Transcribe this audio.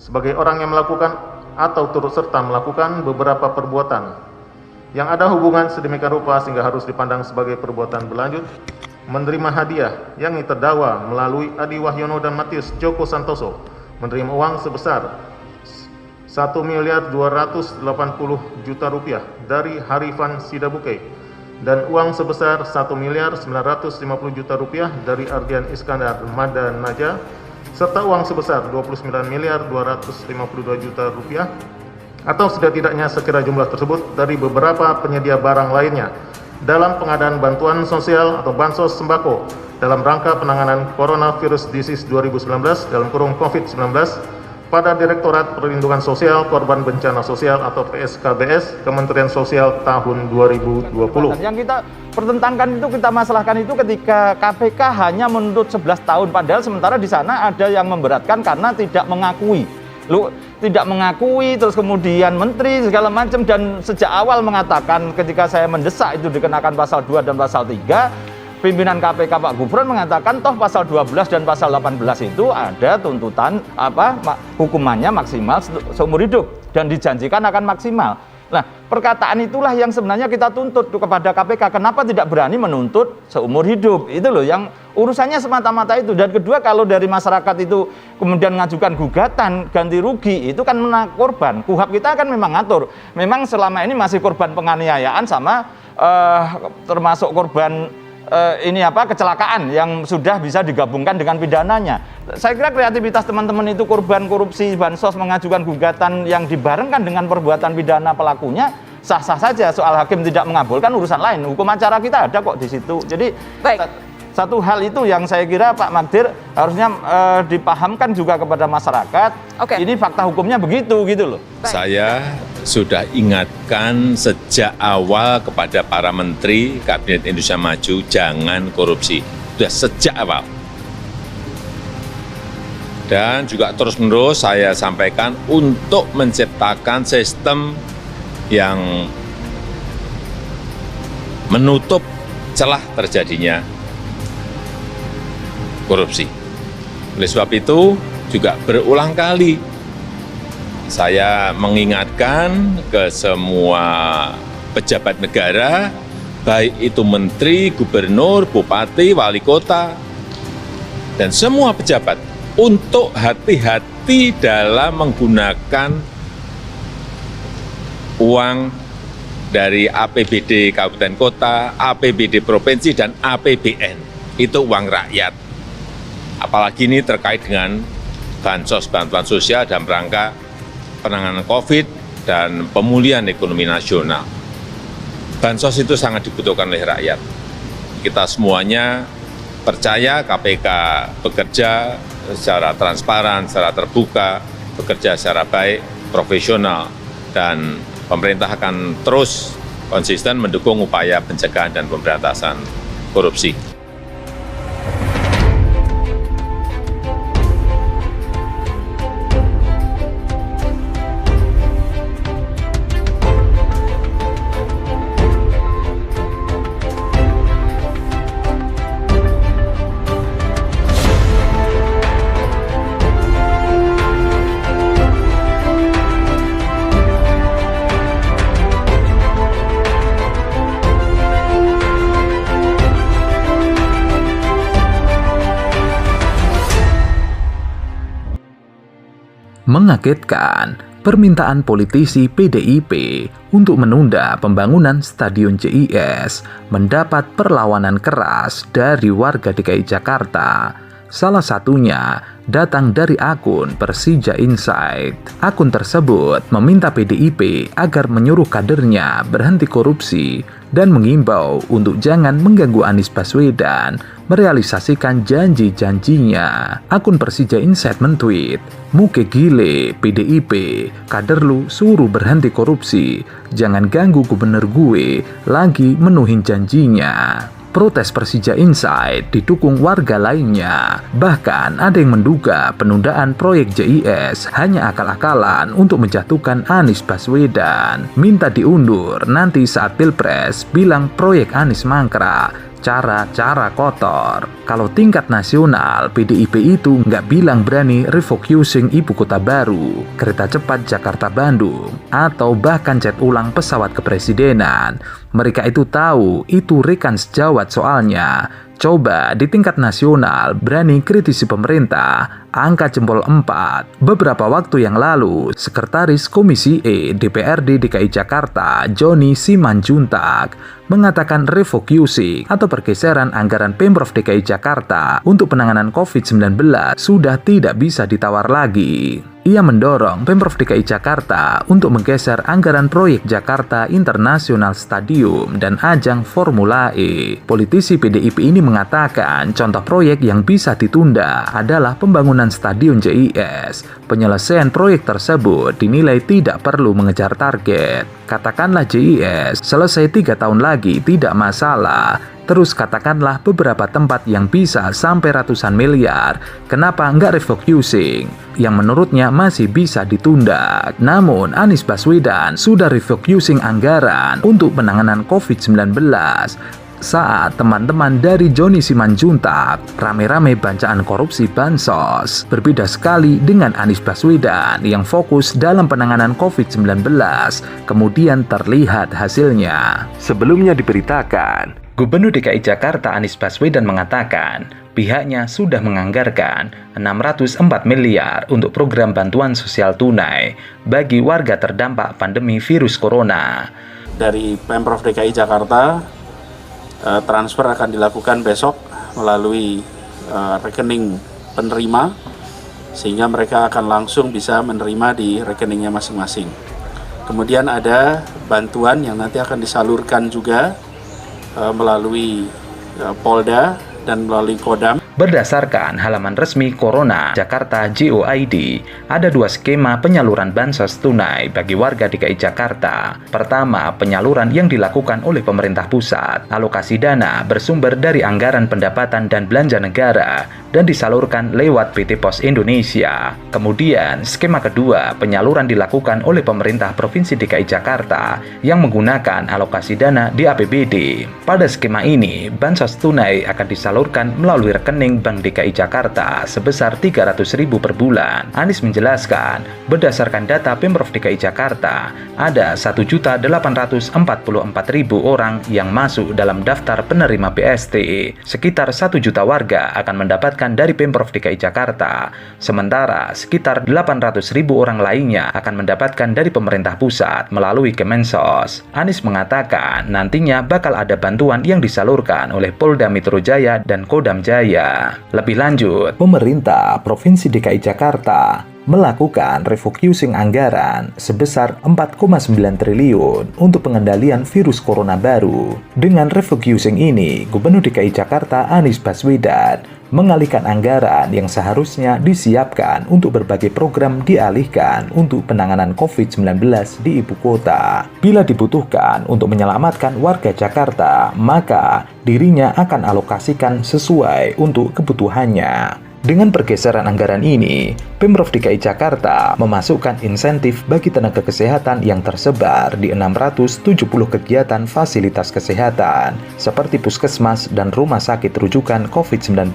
sebagai orang yang melakukan atau turut serta melakukan beberapa perbuatan yang ada hubungan sedemikian rupa sehingga harus dipandang sebagai perbuatan berlanjut, menerima hadiah yang terdakwa melalui Adi Wahyono dan Matius Joko Santoso menerima uang sebesar Rp1.280.000.000 dari Harifan Sidabuke dan uang sebesar Rp1.950.000.000 dari Ardian Iskandar Madanaja serta uang sebesar Rp29.252.000.000 atau setidak-tidaknya sekira jumlah tersebut dari beberapa penyedia barang lainnya dalam pengadaan bantuan sosial atau bansos sembako dalam rangka penanganan Coronavirus Disease 2019 (COVID-19) pada Direktorat Perlindungan Sosial Korban Bencana Sosial atau PSKBS Kementerian Sosial tahun 2020. Yang kita pertentangkan itu, kita masalahkan itu ketika KPK hanya menuntut 11 tahun, padahal sementara di sana ada yang memberatkan karena tidak mengakui. Tidak mengakui, terus kemudian menteri segala macam, dan sejak awal mengatakan ketika saya mendesak itu dikenakan pasal 2 dan pasal 3, pimpinan KPK Pak Gufron mengatakan toh pasal 12 dan pasal 18 itu ada tuntutan hukumannya maksimal seumur hidup dan dijanjikan akan maksimal. Nah, perkataan itulah yang sebenarnya kita tuntut kepada KPK. Kenapa tidak berani menuntut seumur hidup? Itu loh yang urusannya semata-mata itu. Dan kedua, kalau dari masyarakat itu kemudian mengajukan gugatan ganti rugi, itu kan korban. KUHAP kita kan memang ngatur. Memang selama ini masih korban penganiayaan sama termasuk korban kecelakaan yang sudah bisa digabungkan dengan pidananya. Saya kira kreativitas teman-teman itu korban korupsi bansos mengajukan gugatan yang dibarengkan dengan perbuatan pidana pelakunya sah-sah saja. Soal hakim tidak mengabulkan urusan lain. Hukum acara kita ada kok di situ. Jadi satu hal itu yang saya kira Pak Magdir harusnya dipahamkan juga kepada masyarakat. Ini fakta hukumnya begitu gitu loh. Saya sudah ingatkan sejak awal kepada para menteri Kabinet Indonesia Maju, jangan korupsi. Sudah sejak awal. Dan juga terus-menerus saya sampaikan untuk menciptakan sistem yang menutup celah terjadinya korupsi. Oleh sebab itu juga berulang kali saya mengingatkan ke semua pejabat negara, baik itu menteri, gubernur, bupati, wali kota, dan semua pejabat untuk hati-hati dalam menggunakan uang dari APBD kabupaten kota, APBD provinsi, dan APBN. Itu uang rakyat. Apalagi ini terkait dengan bansos, bantuan sosial dalam rangka penanganan COVID dan pemulihan ekonomi nasional. Bansos itu sangat dibutuhkan oleh rakyat. Kita semuanya percaya KPK bekerja secara transparan, secara terbuka, bekerja secara baik, profesional, dan pemerintah akan terus konsisten mendukung upaya pencegahan dan pemberantasan korupsi. Mengagetkan, permintaan politisi PDIP untuk menunda pembangunan Stadion JIS mendapat perlawanan keras dari warga DKI Jakarta. Salah satunya datang dari akun Persija Insight. Akun tersebut meminta PDIP agar menyuruh kadernya berhenti korupsi dan mengimbau untuk jangan mengganggu Anies Baswedan merealisasikan janji-janjinya. Akun Persija Insight mentweet, "Muke gile, PDIP, kader lu suruh berhenti korupsi, jangan ganggu gubernur gue lagi menuhin janjinya." Protes Persija Insight didukung warga lainnya. Bahkan ada yang menduga penundaan proyek JIS hanya akal-akalan untuk menjatuhkan Anies Baswedan. Minta diundur nanti saat Pilpres, bilang proyek Anies mangkrak. cara-cara kotor. Kalau tingkat nasional, PDIP itu nggak bilang berani refocusing ibu kota baru, kereta cepat Jakarta-Bandung, atau bahkan cat ulang pesawat kepresidenan. Mereka itu tahu itu rekan sejawat soalnya. Coba di tingkat nasional berani kritisi pemerintah, angka jempol 4. Beberapa waktu yang lalu, Sekretaris Komisi E DPRD DKI Jakarta, Joni Simanjuntak, mengatakan refocusing atau pergeseran anggaran Pemprov DKI Jakarta untuk penanganan COVID-19 sudah tidak bisa ditawar lagi. Ia mendorong Pemprov DKI Jakarta untuk menggeser anggaran proyek Jakarta International Stadium dan ajang Formula E. Politisi PDIP ini mengatakan contoh proyek yang bisa ditunda adalah pembangunan Stadion JIS. Penyelesaian proyek tersebut dinilai tidak perlu mengejar target. Katakanlah JIS selesai 3 tahun lagi tidak masalah. Terus katakanlah beberapa tempat yang bisa sampai ratusan miliar. Kenapa nggak refocusing? Yang menurutnya masih bisa ditunda. Namun Anies Baswedan sudah refocusing anggaran untuk penanganan COVID-19. Saat teman-teman dari Joni Simanjuntak rame-rame bancaan korupsi bansos, berbeda sekali dengan Anies Baswedan yang fokus dalam penanganan COVID-19, kemudian terlihat hasilnya. Sebelumnya diberitakan, Gubernur DKI Jakarta Anies Baswedan mengatakan pihaknya sudah menganggarkan 604 miliar untuk program bantuan sosial tunai bagi warga terdampak pandemi virus corona. Dari Pemprov DKI Jakarta, transfer akan dilakukan besok melalui rekening penerima, sehingga mereka akan langsung bisa menerima di rekeningnya masing-masing. Kemudian ada bantuan yang nanti akan disalurkan juga melalui Polda dan melalui Kodam. Berdasarkan halaman resmi Corona Jakarta GOID, ada 2 skema penyaluran bansos tunai bagi warga DKI Jakarta. Pertama, penyaluran yang dilakukan oleh pemerintah pusat. Alokasi dana bersumber dari anggaran pendapatan dan belanja negara dan disalurkan lewat PT Pos Indonesia. Kemudian, skema kedua, penyaluran dilakukan oleh pemerintah Provinsi DKI Jakarta yang menggunakan alokasi dana di APBD. Pada skema ini, bansos tunai akan disalurkan melalui rekening Bank DKI Jakarta sebesar 300.000 per bulan. Anies menjelaskan, berdasarkan data Pemprov DKI Jakarta, ada 1.844.000 orang yang masuk dalam daftar penerima BST. Sekitar 1 juta warga akan mendapatkan dari Pemprov DKI Jakarta, sementara sekitar 800.000 orang lainnya akan mendapatkan dari pemerintah pusat melalui Kemensos. Anies mengatakan nantinya bakal ada bantuan yang disalurkan oleh Polda Metro Jaya dan Kodam Jaya. Lebih lanjut, pemerintah Provinsi DKI Jakarta melakukan refocusing anggaran sebesar 4,9 triliun untuk pengendalian virus corona baru. Dengan refocusing ini, Gubernur DKI Jakarta Anies Baswedan mengalihkan anggaran yang seharusnya disiapkan untuk berbagai program dialihkan untuk penanganan COVID-19 di ibu kota. Bila dibutuhkan untuk menyelamatkan warga Jakarta, maka dirinya akan alokasikan sesuai untuk kebutuhannya. Dengan pergeseran anggaran ini, Pemprov DKI Jakarta memasukkan insentif bagi tenaga kesehatan yang tersebar di 670 kegiatan fasilitas kesehatan, seperti puskesmas dan rumah sakit rujukan COVID-19.